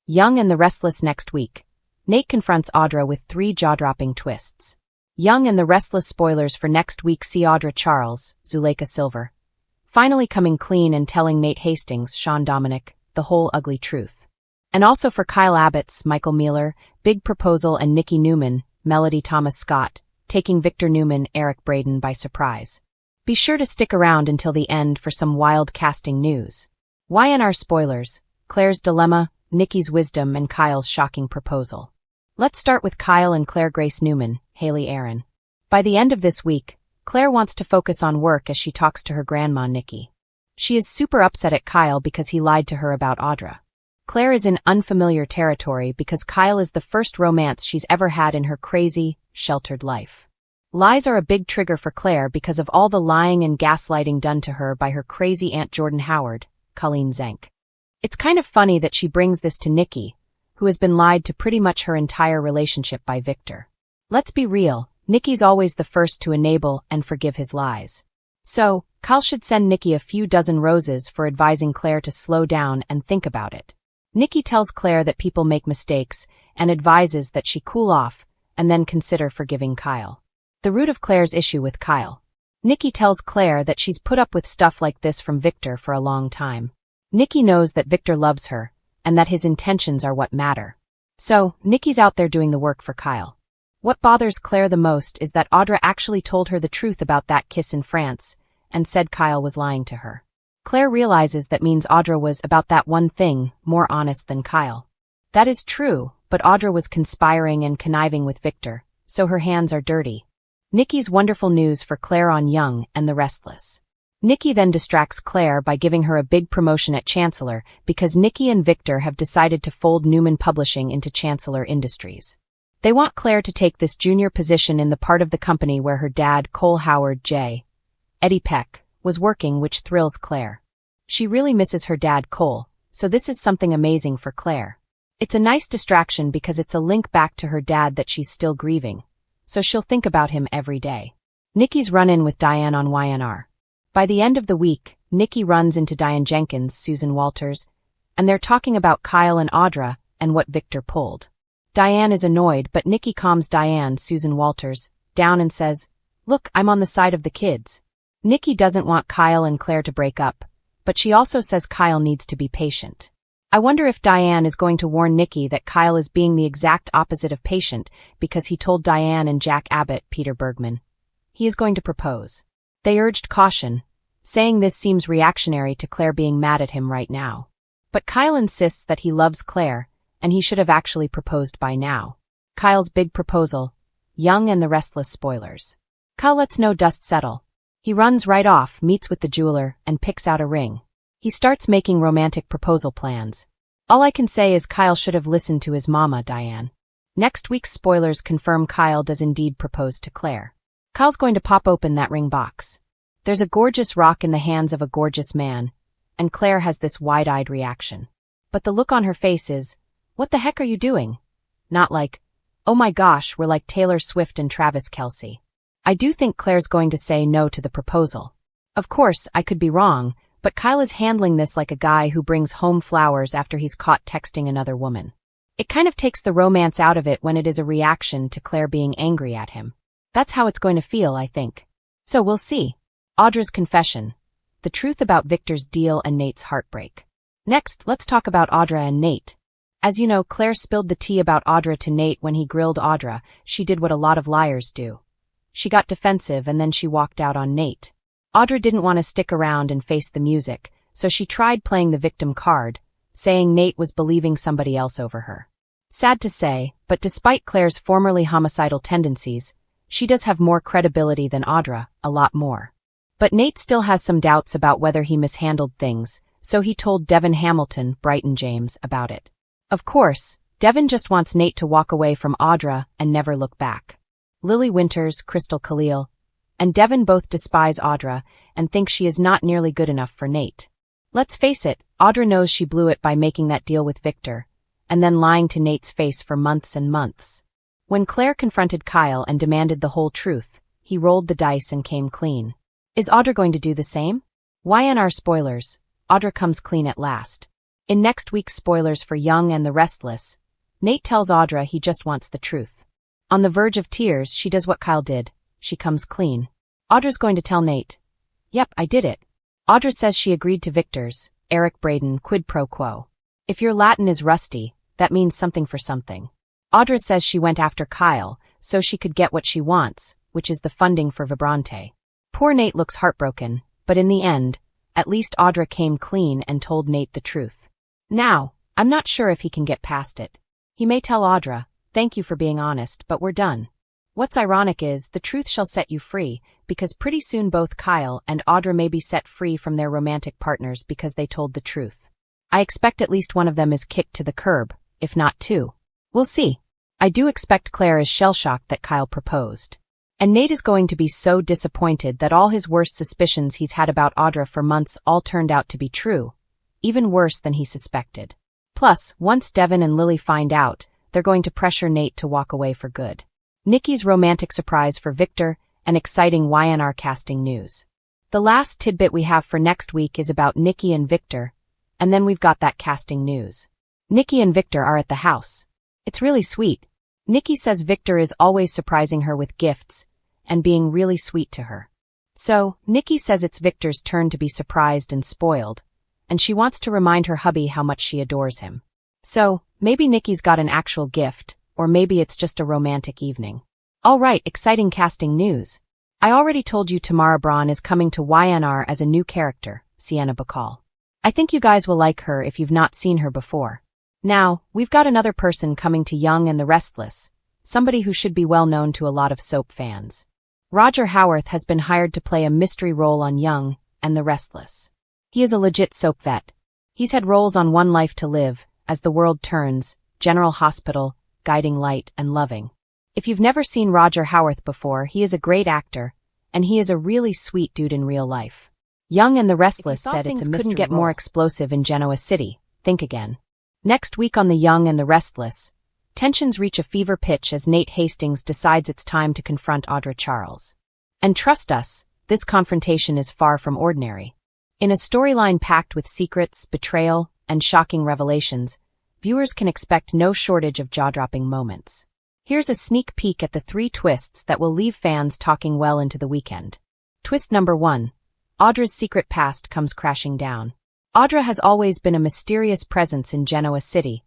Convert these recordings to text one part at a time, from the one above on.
Young and the Restless next week. Nate confronts Audra with 3 jaw-dropping twists. Young and the Restless spoilers for next week see Audra Charles, Zuleika Silver, finally coming clean and telling Nate Hastings, Sean Dominic, the whole ugly truth. And also for Kyle Abbott's Michael Mealer, Big Proposal and Nikki Newman, Melody Thomas Scott, taking Victor Newman, Eric Braeden by surprise. Be sure to stick around until the end for some wild casting news. YandR spoilers, Claire's dilemma, Nikki's wisdom and Kyle's shocking proposal. Let's start with Kyle and Claire Grace Newman, Haley Aaron. By the end of this week, Claire wants to focus on work as she talks to her grandma Nikki. She is super upset at Kyle because he lied to her about Audra. Claire is in unfamiliar territory because Kyle is the first romance she's ever had in her crazy, sheltered life. Lies are a big trigger for Claire because of all the lying and gaslighting done to her by her crazy Aunt Jordan Howard, Colleen Zenk. It's kind of funny that she brings this to Nikki, who has been lied to pretty much her entire relationship by Victor. Let's be real, Nikki's always the first to enable and forgive his lies. So, Kyle should send Nikki a few dozen roses for advising Claire to slow down and think about it. Nikki tells Claire that people make mistakes and advises that she cool off and then consider forgiving Kyle. The root of Claire's issue with Kyle. Nikki tells Claire that she's put up with stuff like this from Victor for a long time. Nikki knows that Victor loves her and that his intentions are what matter. So, Nikki's out there doing the work for Kyle. What bothers Claire the most is that Audra actually told her the truth about that kiss in France and said Kyle was lying to her. Claire realizes that means Audra was, about that one thing, more honest than Kyle. That is true, but Audra was conspiring and conniving with Victor, so her hands are dirty. Nikki's wonderful news for Claire on Young and the Restless. Nikki then distracts Claire by giving her a big promotion at Chancellor because Nikki and Victor have decided to fold Newman Publishing into Chancellor Industries. They want Claire to take this junior position in the part of the company where her dad, Cole Howard J. Eddie Peck, was working, which thrills Claire. She really misses her dad Cole, so this is something amazing for Claire. It's a nice distraction because it's a link back to her dad that she's still grieving, so she'll think about him every day. Nikki's run-in with Diane on YandR. By the end of the week, Nikki runs into Diane Jenkins, Susan Walters, and they're talking about Kyle and Audra and what Victor pulled. Diane is annoyed, but Nikki calms Diane, Susan Walters, down and says, "Look, I'm on the side of the kids." Nikki doesn't want Kyle and Claire to break up, but she also says Kyle needs to be patient. I wonder if Diane is going to warn Nikki that Kyle is being the exact opposite of patient because he told Diane and Jack Abbott, Peter Bergman, he is going to propose. They urged caution, saying this seems reactionary to Claire being mad at him right now. But Kyle insists that he loves Claire, and he should have actually proposed by now. Kyle's big proposal, Young and the Restless spoilers. Kyle lets no dust settle. He runs right off, meets with the jeweler, and picks out a ring. He starts making romantic proposal plans. All I can say is Kyle should have listened to his mama, Diane. Next week's spoilers confirm Kyle does indeed propose to Claire. Kyle's going to pop open that ring box. There's a gorgeous rock in the hands of a gorgeous man, and Claire has this wide-eyed reaction. But the look on her face is, "What the heck are you doing?" Not like, "Oh my gosh, we're like Taylor Swift and Travis Kelce." I do think Claire's going to say no to the proposal. Of course, I could be wrong, but Kyle is handling this like a guy who brings home flowers after he's caught texting another woman. It kind of takes the romance out of it when it is a reaction to Claire being angry at him. That's how it's going to feel, I think. So we'll see. Audra's confession. The truth about Victor's deal and Nate's heartbreak. Next, let's talk about Audra and Nate. As you know, Claire spilled the tea about Audra to Nate when he grilled Audra. She did what a lot of liars do. She got defensive and then she walked out on Nate. Audra didn't want to stick around and face the music, so she tried playing the victim card, saying Nate was believing somebody else over her. Sad to say, but despite Claire's formerly homicidal tendencies, she does have more credibility than Audra, a lot more. But Nate still has some doubts about whether he mishandled things, so he told Devin Hamilton, Brighton James, about it. Of course, Devin just wants Nate to walk away from Audra and never look back. Lily Winters, Crystal Khalil, and Devin both despise Audra and think she is not nearly good enough for Nate. Let's face it, Audra knows she blew it by making that deal with Victor, and then lying to Nate's face for months and months. When Claire confronted Kyle and demanded the whole truth, he rolled the dice and came clean. Is Audra going to do the same? YandR spoilers. Audra comes clean at last. In next week's spoilers for Young and the Restless, Nate tells Audra he just wants the truth. On the verge of tears, she does what Kyle did. She comes clean. Audra's going to tell Nate. Yep, I did it. Audra says she agreed to Victor's, Eric Braden, quid pro quo. If your Latin is rusty, that means something for something. Audra says she went after Kyle so she could get what she wants, which is the funding for Vibrante. Poor Nate looks heartbroken, but in the end, at least Audra came clean and told Nate the truth. Now, I'm not sure if he can get past it. He may tell Audra, "Thank you for being honest, but we're done." What's ironic is, the truth shall set you free, because pretty soon both Kyle and Audra may be set free from their romantic partners because they told the truth. I expect at least one of them is kicked to the curb, if not two. We'll see. I do expect Claire is shell-shocked that Kyle proposed. And Nate is going to be so disappointed that all his worst suspicions he's had about Audra for months all turned out to be true, even worse than he suspected. Plus, once Devin and Lily find out, they're going to pressure Nate to walk away for good. Nikki's romantic surprise for Victor, and exciting YandR casting news. The last tidbit we have for next week is about Nikki and Victor, and then we've got that casting news. Nikki and Victor are at the house. It's really sweet. Nikki says Victor is always surprising her with gifts, and being really sweet to her. So, Nikki says it's Victor's turn to be surprised and spoiled, and she wants to remind her hubby how much she adores him. So, maybe Nikki's got an actual gift, or maybe it's just a romantic evening. Alright, exciting casting news. I already told you Tamara Braun is coming to YandR as a new character, Sienna Bacall. I think you guys will like her if you've not seen her before. Now, we've got another person coming to Young and the Restless, somebody who should be well known to a lot of soap fans. Roger Howarth has been hired to play a mystery role on Young and the Restless. He is a legit soap vet. He's had roles on One Life to Live, As the World Turns, General Hospital, Guiding Light, and Loving. If you've never seen Roger Howarth before, he is a great actor, and he is a really sweet dude in real life. Young and the Restless said it's a mystery couldn't get more explosive in Genoa City. Think again. Next week on the Young and the Restless, tensions reach a fever pitch as Nate Hastings decides it's time to confront Audra Charles. And trust us, this confrontation is far from ordinary. In a storyline packed with secrets, betrayal, and shocking revelations, viewers can expect no shortage of jaw-dropping moments. Here's a sneak peek at the 3 twists that will leave fans talking well into the weekend. Twist number 1. Audra's secret past comes crashing down. Audra has always been a mysterious presence in Genoa City,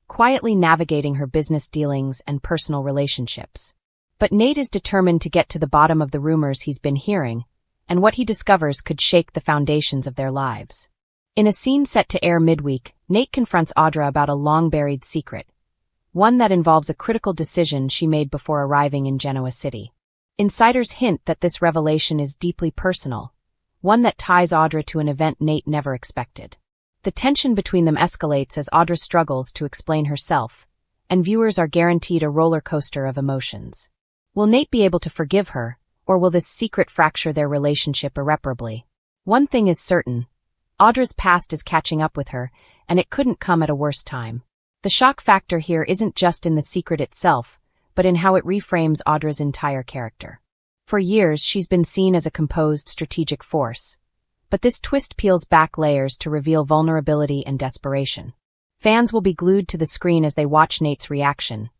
quietly navigating her business dealings and personal relationships. But Nate is determined to get to the bottom of the rumors he's been hearing, and what he discovers could shake the foundations of their lives. In a scene set to air midweek, Nate confronts Audra about a long-buried secret, one that involves a critical decision she made before arriving in Genoa City. Insiders hint that this revelation is deeply personal, one that ties Audra to an event Nate never expected. The tension between them escalates as Audra struggles to explain herself, and viewers are guaranteed a roller coaster of emotions. Will Nate be able to forgive her, or will this secret fracture their relationship irreparably? One thing is certain. Audra's past is catching up with her, and it couldn't come at a worse time. The shock factor here isn't just in the secret itself, but in how it reframes Audra's entire character. For years, she's been seen as a composed, strategic force. But this twist peels back layers to reveal vulnerability and desperation. Fans will be glued to the screen as they watch Nate's reaction.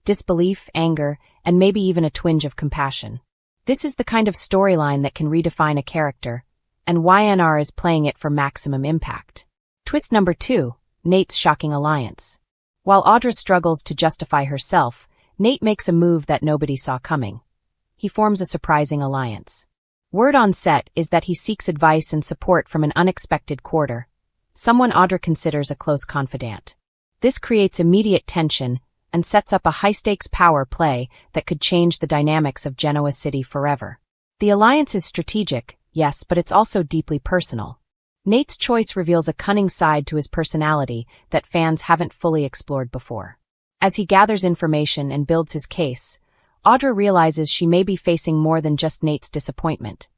Disbelief, anger, and maybe even a twinge of compassion. This is the kind of storyline that can redefine a character, and YandR is playing it for maximum impact. Twist number 2, Nate's shocking alliance. While Audra struggles to justify herself, Nate makes a move that nobody saw coming. He forms a surprising alliance. Word on set is that he seeks advice and support from an unexpected quarter, someone Audra considers a close confidant. This creates immediate tension and sets up a high-stakes power play that could change the dynamics of Genoa City forever. The alliance is strategic, yes, but it's also deeply personal. Nate's choice reveals a cunning side to his personality that fans haven't fully explored before. As he gathers information and builds his case, Audra realizes she may be facing more than just Nate's disappointment.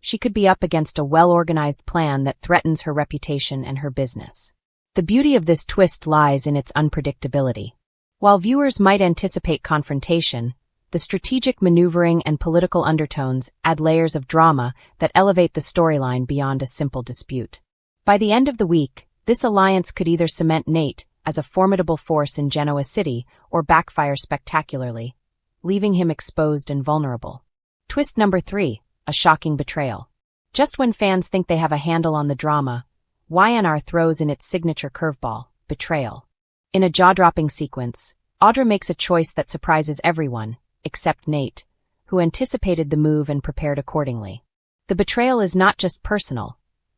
She could be up against a well-organized plan that threatens her reputation and her business. The beauty of this twist lies in its unpredictability. While viewers might anticipate confrontation, the strategic maneuvering and political undertones add layers of drama that elevate the storyline beyond a simple dispute. By the end of the week, This alliance could either cement Nate as a formidable force in Genoa City or backfire spectacularly, leaving him exposed and vulnerable. Twist number 3, a shocking betrayal. Just when fans think they have a handle on the drama, YandR throws in its signature curveball, betrayal. In a jaw-dropping sequence, Audra makes a choice that surprises everyone, except Nate, who anticipated the move and prepared accordingly. The betrayal is not just personal.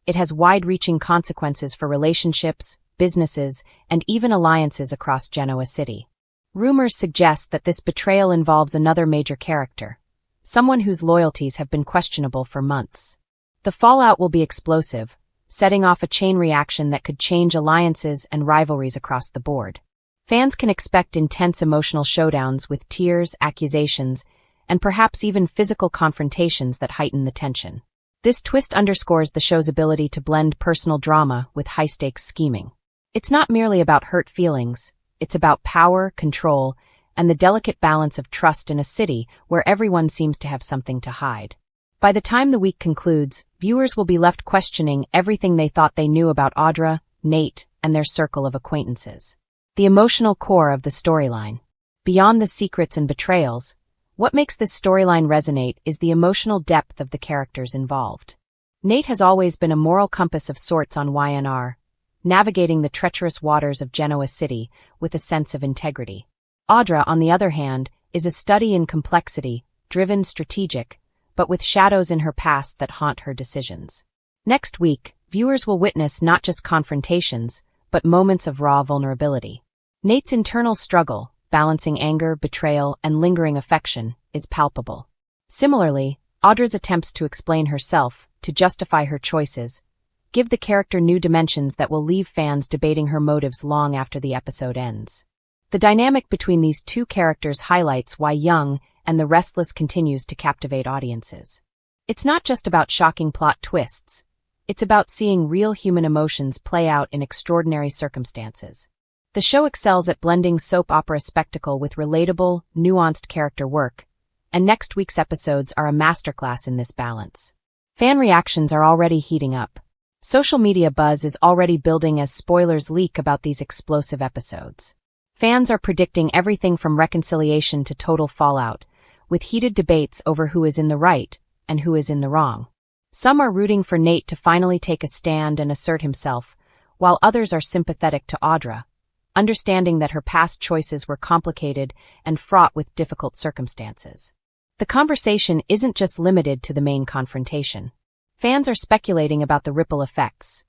It has wide-reaching consequences for relationships, businesses, and even alliances across Genoa City. Rumors suggest that this betrayal involves another major character, someone whose loyalties have been questionable for months. The fallout will be explosive, setting off a chain reaction that could change alliances and rivalries across the board. Fans can expect intense emotional showdowns with tears, accusations, and perhaps even physical confrontations that heighten the tension. This twist underscores the show's ability to blend personal drama with high-stakes scheming. It's not merely about hurt feelings, it's about power, control, and the delicate balance of trust in a city where everyone seems to have something to hide. By the time the week concludes, viewers will be left questioning everything they thought they knew about Audra, Nate, and their circle of acquaintances. The emotional core of the storyline. Beyond the secrets and betrayals, what makes this storyline resonate is the emotional depth of the characters involved. Nate has always been a moral compass of sorts on YandR, navigating the treacherous waters of Genoa City with a sense of integrity. Audra, on the other hand, is a study in complexity, driven, strategic, but with shadows in her past that haunt her decisions. Next week, viewers will witness not just confrontations, but moments of raw vulnerability. Nate's internal struggle, balancing anger, betrayal, and lingering affection, is palpable. Similarly, Audra's attempts to explain herself, to justify her choices, give the character new dimensions that will leave fans debating her motives long after the episode ends. The dynamic between these two characters highlights why and the Restless continues to captivate audiences. It's not just about shocking plot twists. It's about seeing real human emotions play out in extraordinary circumstances. The show excels at blending soap opera spectacle with relatable, nuanced character work, and next week's episodes are a masterclass in this balance. Fan reactions are already heating up. Social media buzz is already building as spoilers leak about these explosive episodes. Fans are predicting everything from reconciliation to total fallout, with heated debates over who is in the right and who is in the wrong. Some are rooting for Nate to finally take a stand and assert himself, while others are sympathetic to Audra, understanding that her past choices were complicated and fraught with difficult circumstances. The conversation isn't just limited to the main confrontation. Fans are speculating about the ripple effects,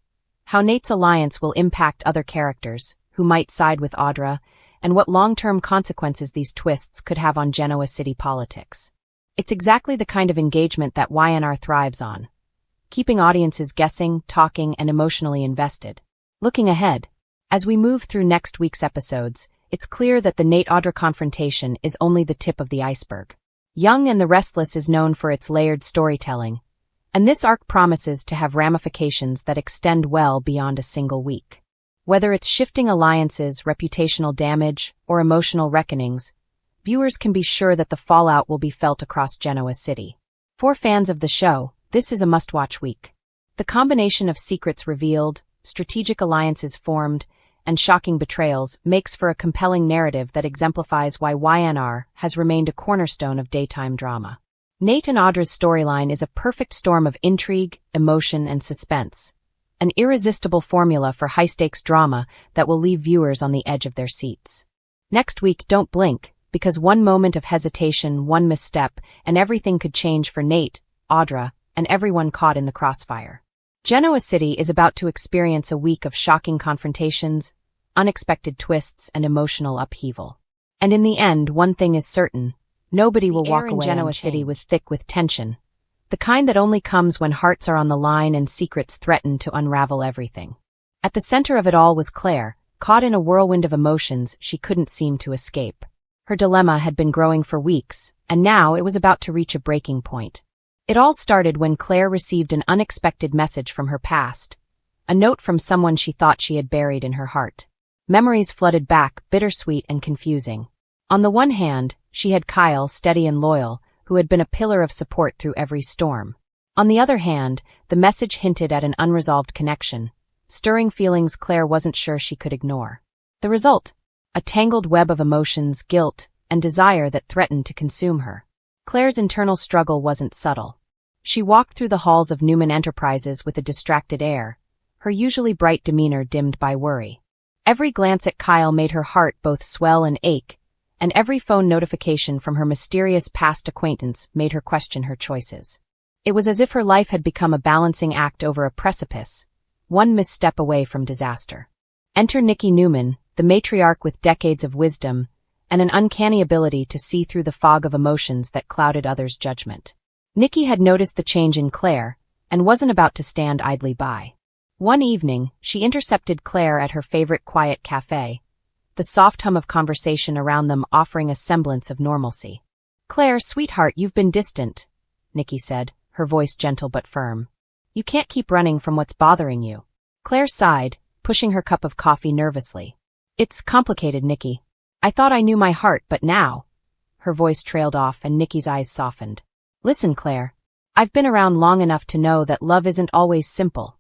how Nate's alliance will impact other characters, who might side with Audra, and what long-term consequences these twists could have on Genoa City politics. It's exactly the kind of engagement that YandR thrives on, keeping audiences guessing, talking, and emotionally invested. Looking ahead, as we move through next week's episodes, it's clear that the Nate-Audra confrontation is only the tip of the iceberg. And the Restless is known for its layered storytelling, and this arc promises to have ramifications that extend well beyond a single week. Whether it's shifting alliances, reputational damage, or emotional reckonings, viewers can be sure that the fallout will be felt across Genoa City. For fans of the show, this is a must-watch week. The combination of secrets revealed, strategic alliances formed, and shocking betrayals makes for a compelling narrative that exemplifies why YandR has remained a cornerstone of daytime drama. Nate and Audra's storyline is a perfect storm of intrigue, emotion, and suspense, an irresistible formula for high-stakes drama that will leave viewers on the edge of their seats. Next week, don't blink, because one moment of hesitation, one misstep, and everything could change for Nate, Audra, and everyone caught in the crossfire. Genoa City is about to experience a week of shocking confrontations, unexpected twists, and emotional upheaval. And in the end, one thing is certain: nobody will walk away. Genoa City was thick with tension, the kind that only comes when hearts are on the line and secrets threaten to unravel everything. At the center of it all was Claire, caught in a whirlwind of emotions she couldn't seem to escape. Her dilemma had been growing for weeks, and now it was about to reach a breaking point. It all started when Claire received an unexpected message from her past, a note from someone she thought she had buried in her heart. Memories flooded back, bittersweet and confusing. On the one hand, she had Kyle, steady and loyal, who had been a pillar of support through every storm. On the other hand, the message hinted at an unresolved connection, stirring feelings Claire wasn't sure she could ignore. The result? A tangled web of emotions, guilt, and desire that threatened to consume her. Claire's internal struggle wasn't subtle. She walked through the halls of Newman Enterprises with a distracted air, her usually bright demeanor dimmed by worry. Every glance at Kyle made her heart both swell and ache, and every phone notification from her mysterious past acquaintance made her question her choices. It was as if her life had become a balancing act over a precipice, one misstep away from disaster. Enter Nikki Newman, the matriarch with decades of wisdom and an uncanny ability to see through the fog of emotions that clouded others' judgment. Nikki had noticed the change in Claire and wasn't about to stand idly by. One evening, she intercepted Claire at her favorite quiet cafe, the soft hum of conversation around them offering a semblance of normalcy. "Claire, sweetheart, you've been distant," Nikki said, her voice gentle but firm. "You can't keep running from what's bothering you." Claire sighed, pushing her cup of coffee nervously. "It's complicated, Nikki. I thought I knew my heart, but now—" Her voice trailed off and Nikki's eyes softened. "Listen, Claire. I've been around long enough to know that love isn't always simple,"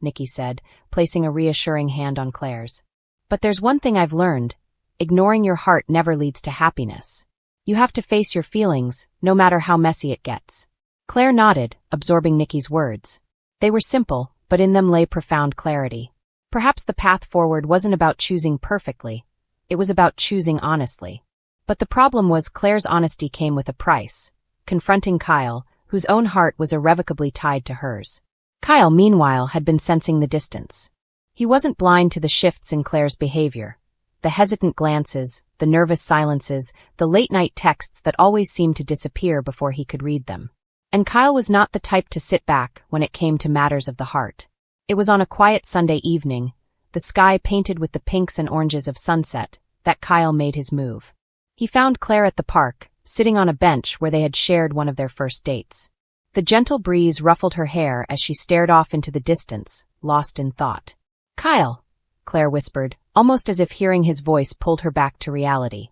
Nikki said, placing a reassuring hand on Claire's. "But there's one thing I've learned. Ignoring your heart never leads to happiness. You have to face your feelings, no matter how messy it gets." Claire nodded, absorbing Nikki's words. They were simple, but in them lay profound clarity. Perhaps the path forward wasn't about choosing perfectly. It was about choosing honestly. But the problem was Claire's honesty came with a price, confronting Kyle, whose own heart was irrevocably tied to hers. Kyle, meanwhile, had been sensing the distance. He wasn't blind to the shifts in Claire's behavior. The hesitant glances, the nervous silences, the late-night texts that always seemed to disappear before he could read them. And Kyle was not the type to sit back when it came to matters of the heart. It was on a quiet Sunday evening, the sky painted with the pinks and oranges of sunset, that Kyle made his move. He found Claire at the park, sitting on a bench where they had shared one of their first dates. The gentle breeze ruffled her hair as she stared off into the distance, lost in thought. "Kyle," Claire whispered, almost as if hearing his voice pulled her back to reality.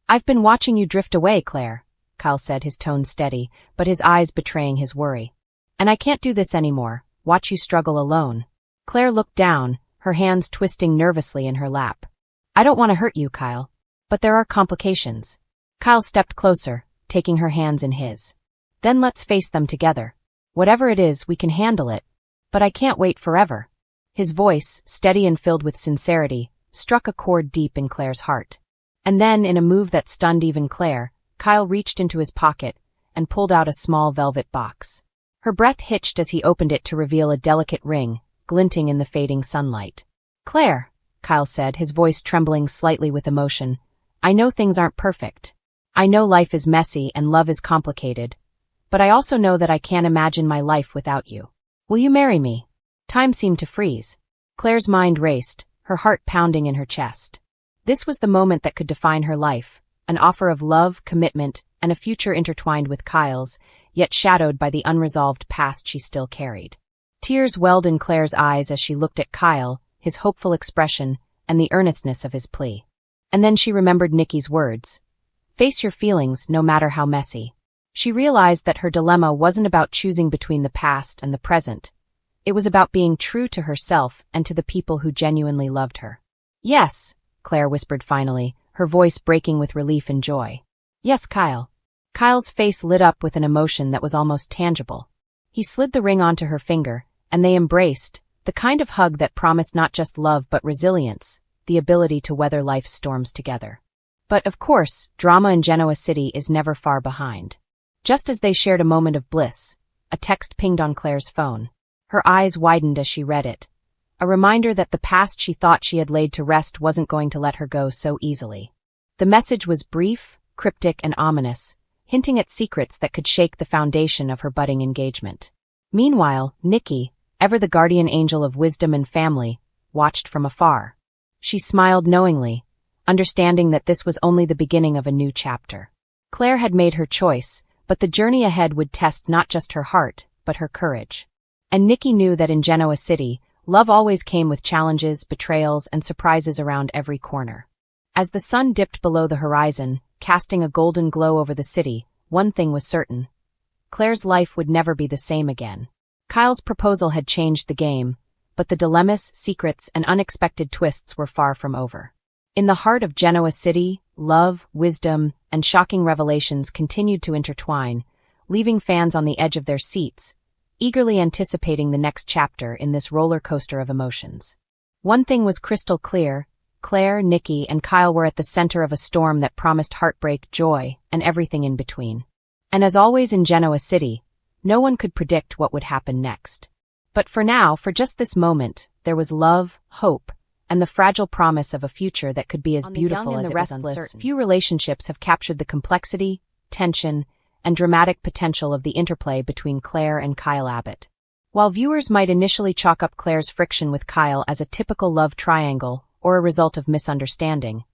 "I've been watching you drift away, Claire," Kyle said, his tone steady, but his eyes betraying his worry. "And I can't do this anymore, watch you struggle alone." Claire looked down, her hands twisting nervously in her lap. "I don't want to hurt you, Kyle. But there are complications." Kyle stepped closer, taking her hands in his. "Then let's face them together. Whatever it is, we can handle it. But I can't wait forever." His voice, steady and filled with sincerity, struck a chord deep in Claire's heart. And then, in a move that stunned even Claire, Kyle reached into his pocket and pulled out a small velvet box. Her breath hitched as he opened it to reveal a delicate ring, glinting in the fading sunlight. "Claire," Kyle said, his voice trembling slightly with emotion, "I know things aren't perfect. I know life is messy and love is complicated. But I also know that I can't imagine my life without you. Will you marry me?" Time seemed to freeze. Claire's mind raced, her heart pounding in her chest. This was the moment that could define her life, an offer of love, commitment, and a future intertwined with Kyle's, yet shadowed by the unresolved past she still carried. Tears welled in Claire's eyes as she looked at Kyle, his hopeful expression, and the earnestness of his plea. And then she remembered Nikki's words. "Face your feelings, no matter how messy." She realized that her dilemma wasn't about choosing between the past and the present. It was about being true to herself and to the people who genuinely loved her. "Yes," Claire whispered finally, her voice breaking with relief and joy. "Yes, Kyle." Kyle's face lit up with an emotion that was almost tangible. He slid the ring onto her finger, and they embraced, the kind of hug that promised not just love but resilience, the ability to weather life's storms together. But, of course, drama in Genoa City is never far behind. Just as they shared a moment of bliss, a text pinged on Claire's phone. Her eyes widened as she read it. A reminder that the past she thought she had laid to rest wasn't going to let her go so easily. The message was brief, cryptic, and ominous, hinting at secrets that could shake the foundation of her budding engagement. Meanwhile, Nikki, ever the guardian angel of wisdom and family, watched from afar. She smiled knowingly, understanding that this was only the beginning of a new chapter. Claire had made her choice, but the journey ahead would test not just her heart, but her courage. And Nikki knew that in Genoa City, love always came with challenges, betrayals, and surprises around every corner. As the sun dipped below the horizon, casting a golden glow over the city, one thing was certain. Claire's life would never be the same again. Kyle's proposal had changed the game, but the dilemmas, secrets, and unexpected twists were far from over. In the heart of Genoa City, love, wisdom, and shocking revelations continued to intertwine, leaving fans on the edge of their seats, eagerly anticipating the next chapter in this roller coaster of emotions. One thing was crystal clear: Claire, Nikki, and Kyle were at the center of a storm that promised heartbreak, joy, and everything in between. And as always in Genoa City, no one could predict what would happen next. But for now, for just this moment, there was love, hope, and the fragile promise of a future that could be as beautiful as it was uncertain. Few relationships have captured the complexity, tension, and dramatic potential of the interplay between Claire and Kyle Abbott. While viewers might initially chalk up Claire's friction with Kyle as a typical love triangle or a result of misunderstanding,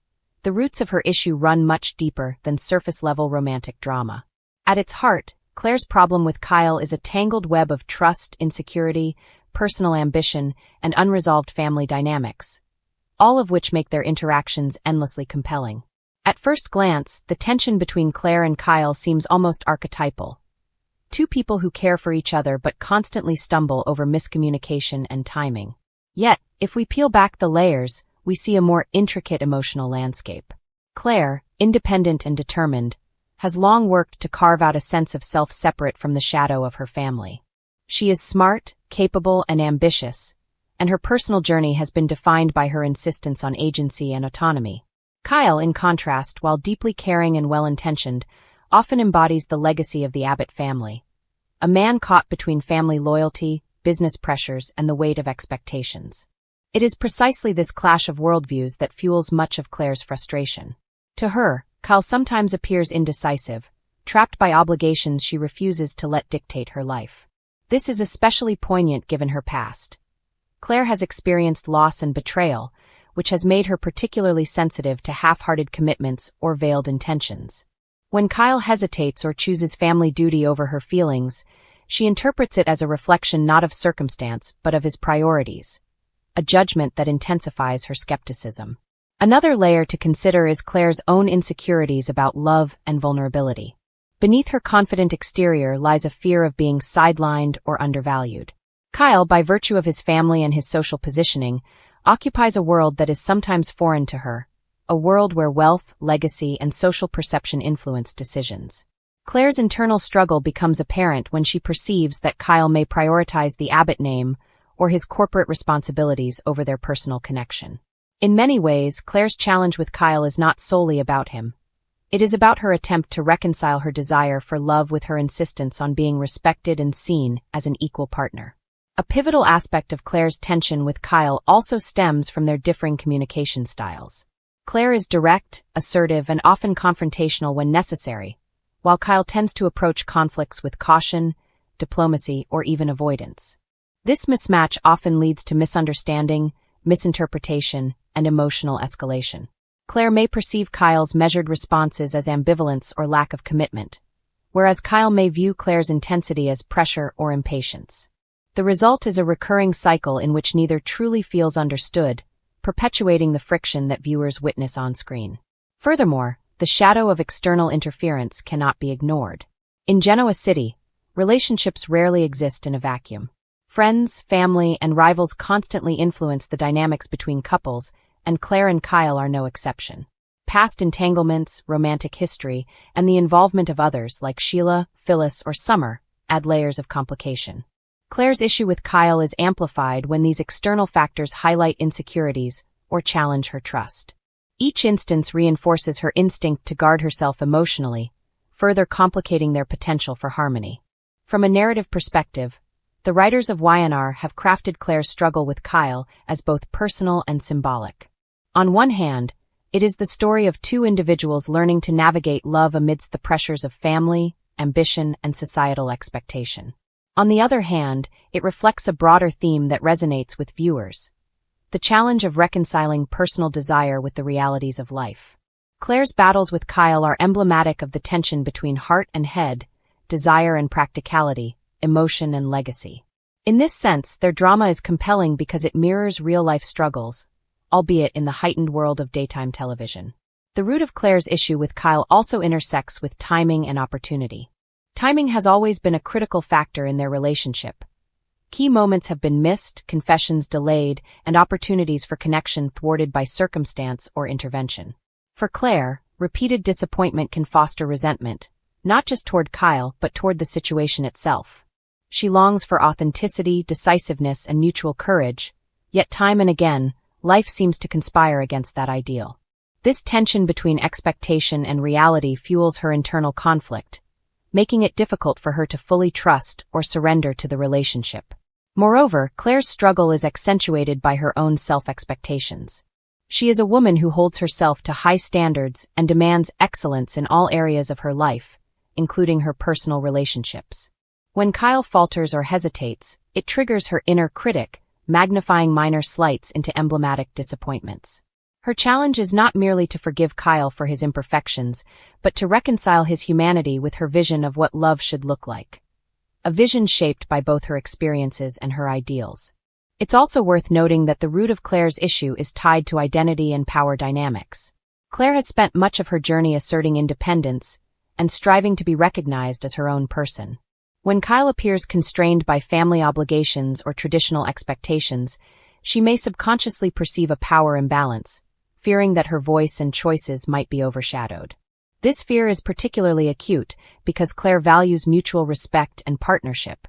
the roots of her issue run much deeper than surface-level romantic drama. At its heart, Claire's problem with Kyle is a tangled web of trust, insecurity, personal ambition, and unresolved family dynamics, all of which make their interactions endlessly compelling. At first glance, the tension between Claire and Kyle seems almost archetypal. Two people who care for each other but constantly stumble over miscommunication and timing. Yet, if we peel back the layers, we see a more intricate emotional landscape. Claire, independent and determined, has long worked to carve out a sense of self separate from the shadow of her family. She is smart, capable, and ambitious, and her personal journey has been defined by her insistence on agency and autonomy. Kyle, in contrast, while deeply caring and well-intentioned, often embodies the legacy of the Abbott family. A man caught between family loyalty, business pressures, and the weight of expectations. It is precisely this clash of worldviews that fuels much of Claire's frustration. To her, Kyle sometimes appears indecisive, trapped by obligations she refuses to let dictate her life. This is especially poignant given her past. Claire has experienced loss and betrayal, which has made her particularly sensitive to half-hearted commitments or veiled intentions. When Kyle hesitates or chooses family duty over her feelings, she interprets it as a reflection not of circumstance but of his priorities, a judgment that intensifies her skepticism. Another layer to consider is Claire's own insecurities about love and vulnerability. Beneath her confident exterior lies a fear of being sidelined or undervalued. Kyle, by virtue of his family and his social positioning, occupies a world that is sometimes foreign to her, a world where wealth, legacy, and social perception influence decisions. Claire's internal struggle becomes apparent when she perceives that Kyle may prioritize the Abbott name or his corporate responsibilities over their personal connection. In many ways, Claire's challenge with Kyle is not solely about him. It is about her attempt to reconcile her desire for love with her insistence on being respected and seen as an equal partner. A pivotal aspect of Claire's tension with Kyle also stems from their differing communication styles. Claire is direct, assertive, and often confrontational when necessary, while Kyle tends to approach conflicts with caution, diplomacy, or even avoidance. This mismatch often leads to misunderstanding, misinterpretation, and emotional escalation. Claire may perceive Kyle's measured responses as ambivalence or lack of commitment, whereas Kyle may view Claire's intensity as pressure or impatience. The result is a recurring cycle in which neither truly feels understood, perpetuating the friction that viewers witness on screen. Furthermore, the shadow of external interference cannot be ignored. In Genoa City, relationships rarely exist in a vacuum. Friends, family, and rivals constantly influence the dynamics between couples, and Claire and Kyle are no exception. Past entanglements, romantic history, and the involvement of others like Sheila, Phyllis, or Summer add layers of complication. Claire's issue with Kyle is amplified when these external factors highlight insecurities or challenge her trust. Each instance reinforces her instinct to guard herself emotionally, further complicating their potential for harmony. From a narrative perspective, the writers of YandR have crafted Claire's struggle with Kyle as both personal and symbolic. On one hand, it is the story of two individuals learning to navigate love amidst the pressures of family, ambition, and societal expectation. On the other hand, it reflects a broader theme that resonates with viewers: the challenge of reconciling personal desire with the realities of life. Claire's battles with Kyle are emblematic of the tension between heart and head, desire and practicality, emotion and legacy. In this sense, their drama is compelling because it mirrors real-life struggles, albeit in the heightened world of daytime television. The root of Claire's issue with Kyle also intersects with timing and opportunity. Timing has always been a critical factor in their relationship. Key moments have been missed, confessions delayed, and opportunities for connection thwarted by circumstance or intervention. For Claire, repeated disappointment can foster resentment, not just toward Kyle, but toward the situation itself. She longs for authenticity, decisiveness, and mutual courage, yet time and again, life seems to conspire against that ideal. This tension between expectation and reality fuels her internal conflict, making it difficult for her to fully trust or surrender to the relationship. Moreover, Claire's struggle is accentuated by her own self-expectations. She is a woman who holds herself to high standards and demands excellence in all areas of her life, including her personal relationships. When Kyle falters or hesitates, it triggers her inner critic, magnifying minor slights into emblematic disappointments. Her challenge is not merely to forgive Kyle for his imperfections, but to reconcile his humanity with her vision of what love should look like. A vision shaped by both her experiences and her ideals. It's also worth noting that the root of Claire's issue is tied to identity and power dynamics. Claire has spent much of her journey asserting independence and striving to be recognized as her own person. When Kyle appears constrained by family obligations or traditional expectations, she may subconsciously perceive a power imbalance, fearing that her voice and choices might be overshadowed. This fear is particularly acute because Claire values mutual respect and partnership.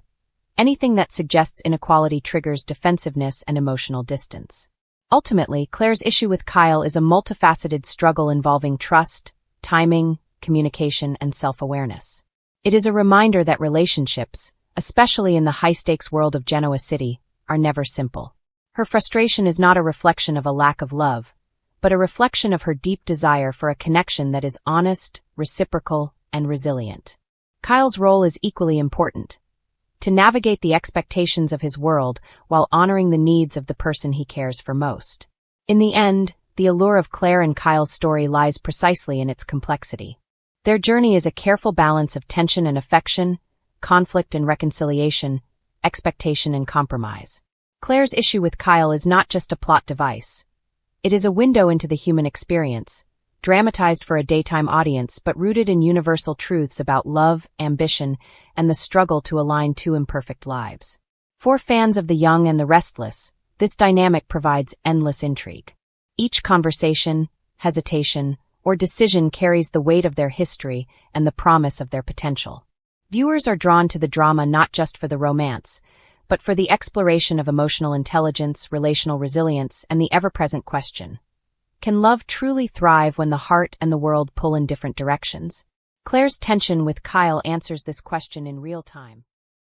Anything that suggests inequality triggers defensiveness and emotional distance. Ultimately, Claire's issue with Kyle is a multifaceted struggle involving trust, timing, communication, and self-awareness. It is a reminder that relationships, especially in the high-stakes world of Genoa City, are never simple. Her frustration is not a reflection of a lack of love, but a reflection of her deep desire for a connection that is honest, reciprocal, and resilient. Kyle's role is equally important: to navigate the expectations of his world while honoring the needs of the person he cares for most. In the end, the allure of Claire and Kyle's story lies precisely in its complexity. Their journey is a careful balance of tension and affection, conflict and reconciliation, expectation and compromise. Claire's issue with Kyle is not just a plot device. It is a window into the human experience, dramatized for a daytime audience but rooted in universal truths about love, ambition, and the struggle to align two imperfect lives. For fans of the young and the restless, this dynamic provides endless intrigue. Each conversation, hesitation, or decision carries the weight of their history and the promise of their potential. Viewers are drawn to the drama not just for the romance, but for the exploration of emotional intelligence, relational resilience, and the ever-present question: can love truly thrive when the heart and the world pull in different directions? Claire's tension with Kyle answers this question in real time.